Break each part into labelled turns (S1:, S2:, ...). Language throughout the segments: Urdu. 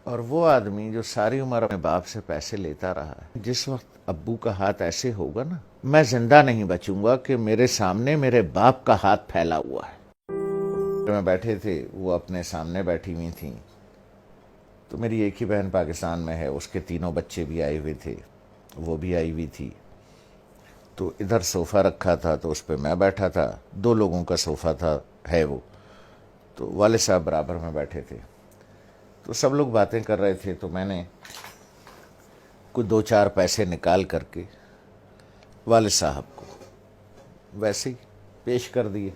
S1: اور وہ آدمی جو ساری عمر اپنے باپ سے پیسے لیتا رہا ہے، جس وقت ابو کا ہاتھ ایسے ہوگا نا، میں زندہ نہیں بچوں گا کہ میرے سامنے میرے باپ کا ہاتھ پھیلا ہوا ہے۔ میں بیٹھے تھے، وہ اپنے سامنے بیٹھی ہوئی تھیں، تو میری ایک ہی بہن پاکستان میں ہے، اس کے تینوں بچے بھی آئے ہوئے تھے، وہ بھی آئی ہوئی تھی۔ تو ادھر صوفہ رکھا تھا تو اس پہ میں بیٹھا تھا، 2 لوگوں کا صوفہ تھا، ہے وہ، تو والد صاحب برابر میں بیٹھے تھے۔ تو سب لوگ باتیں کر رہے تھے، تو میں نے کوئی 2-4 پیسے نکال کر کے والد صاحب کو ویسے ہی پیش کر دیے۔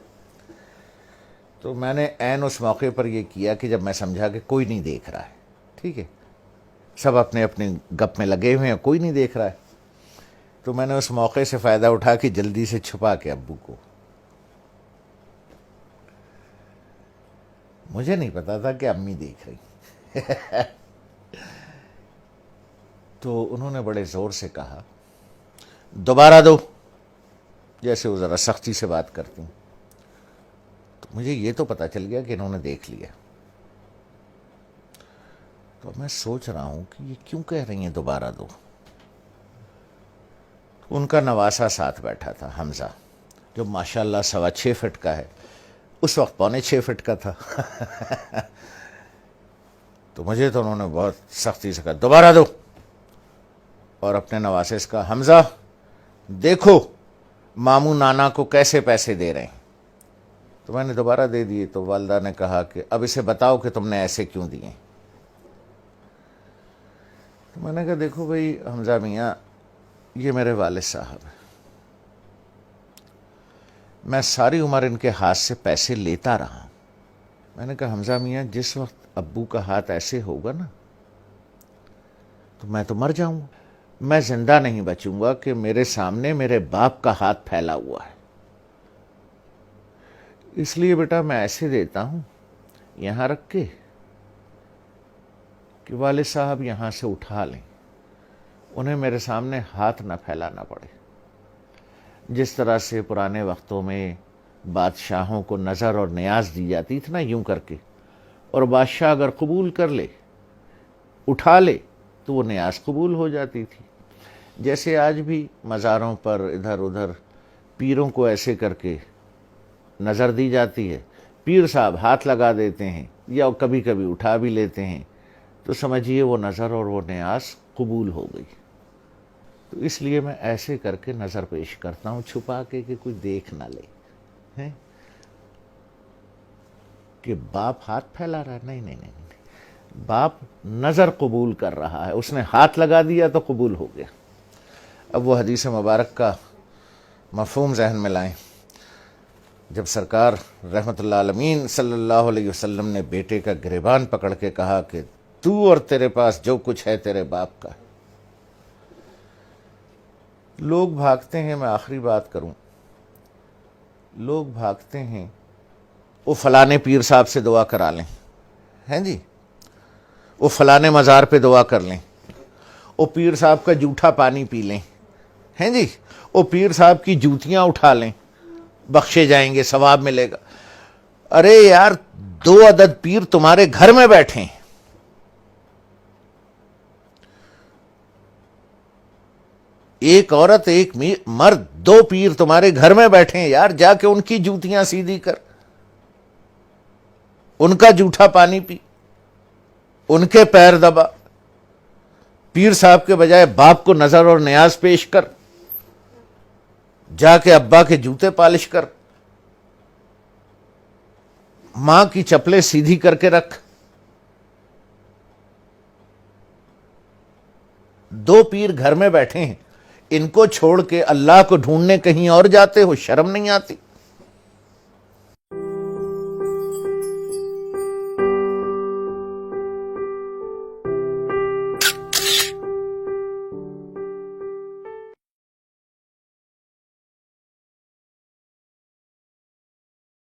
S1: تو میں نے عین اس موقع پر یہ کیا کہ جب میں سمجھا کہ کوئی نہیں دیکھ رہا ہے، ٹھیک ہے، سب اپنے اپنے گپ میں لگے ہوئے ہیں، کوئی نہیں دیکھ رہا ہے، تو میں نے اس موقع سے فائدہ اٹھا کے جلدی سے چھپا کے ابو کو، مجھے نہیں پتا تھا کہ امی دیکھ رہی، تو انہوں نے بڑے زور سے کہا دوبارہ دو، جیسے وہ ذرا سختی سے بات کرتی ہیں۔ تو مجھے یہ تو پتا چل گیا کہ انہوں نے دیکھ لیا۔ تو میں سوچ رہا ہوں کہ یہ کیوں کہہ رہی ہیں دوبارہ دو۔ ان کا نواسا ساتھ بیٹھا تھا، حمزہ، جو ماشاءاللہ 6.25 فٹ کا ہے، اس وقت 6.25 فٹ کا تھا۔ تو مجھے تو انہوں نے بہت سختی سے کہا دوبارہ دو، اور اپنے نواسے سے کہا حمزہ دیکھو ماموں نانا کو کیسے پیسے دے رہے ہیں۔ تو میں نے دوبارہ دے دیے، تو والدہ نے کہا کہ اب اسے بتاؤ کہ تم نے ایسے کیوں دیے۔ تو میں نے کہا دیکھو بھائی حمزہ میاں، یہ میرے والد صاحب ہیں، میں ساری عمر ان کے ہاتھ سے پیسے لیتا رہا ہوں۔ میں نے کہا حمزہ میاں، جس وقت ابو کا ہاتھ ایسے ہوگا نا، تو میں تو مر جاؤں گا، میں زندہ نہیں بچوں گا کہ میرے سامنے میرے باپ کا ہاتھ پھیلا ہوا ہے، اس لیے بیٹا میں ایسے دیتا ہوں یہاں رکھ کے کہ والد صاحب یہاں سے اٹھا لیں، انہیں میرے سامنے ہاتھ نہ پھیلانا پڑے۔ جس طرح سے پرانے وقتوں میں بادشاہوں کو نظر اور نیاز دی جاتی تھی نا، یوں کر کے، اور بادشاہ اگر قبول کر لے، اٹھا لے، تو وہ نیاز قبول ہو جاتی تھی۔ جیسے آج بھی مزاروں پر ادھر ادھر پیروں کو ایسے کر کے نظر دی جاتی ہے، پیر صاحب ہاتھ لگا دیتے ہیں یا کبھی کبھی اٹھا بھی لیتے ہیں، تو سمجھیے وہ نظر اور وہ نیاز قبول ہو گئی۔ تو اس لیے میں ایسے کر کے نظر پیش کرتا ہوں، چھپا کے کہ کوئی دیکھ نہ لے ہیں کہ باپ ہاتھ پھیلا رہا ہے۔ نہیں نہیں نہیں، باپ نظر قبول کر رہا ہے، اس نے ہاتھ لگا دیا تو قبول ہو گیا۔ اب وہ حدیث مبارک کا مفہوم ذہن میں لائیں، جب سرکار رحمت اللہ عالمین صلی اللہ علیہ وسلم نے بیٹے کا گریبان پکڑ کے کہا کہ تو اور تیرے پاس جو کچھ ہے تیرے باپ کا ہے۔ لوگ بھاگتے ہیں، میں آخری بات کروں، لوگ بھاگتے ہیں وہ فلانے پیر صاحب سے دعا کرا لیں، ہیں جی، وہ فلانے مزار پہ دعا کر لیں، وہ پیر صاحب کا جھوٹا پانی پی لیں، ہیں جی، وہ پیر صاحب کی جوتیاں اٹھا لیں، بخشے جائیں گے، ثواب ملے گا۔ ارے یار، 2 عدد پیر تمہارے گھر میں بیٹھے ہیں، ایک عورت ایک مرد، 2 پیر تمہارے گھر میں بیٹھے ہیں یار، جا کے ان کی جوتیاں سیدھی کر، ان کا جھوٹا پانی پی، ان کے پیر دبا، پیر صاحب کے بجائے باپ کو نظر اور نیاز پیش کر، جا کے ابا کے جوتے پالش کر، ماں کی چپلیں سیدھی کر کے رکھ۔ 2 پیر گھر میں بیٹھے ہیں، ان کو چھوڑ کے اللہ کو ڈھونڈنے کہیں اور جاتے ہو، شرم نہیں آتی؟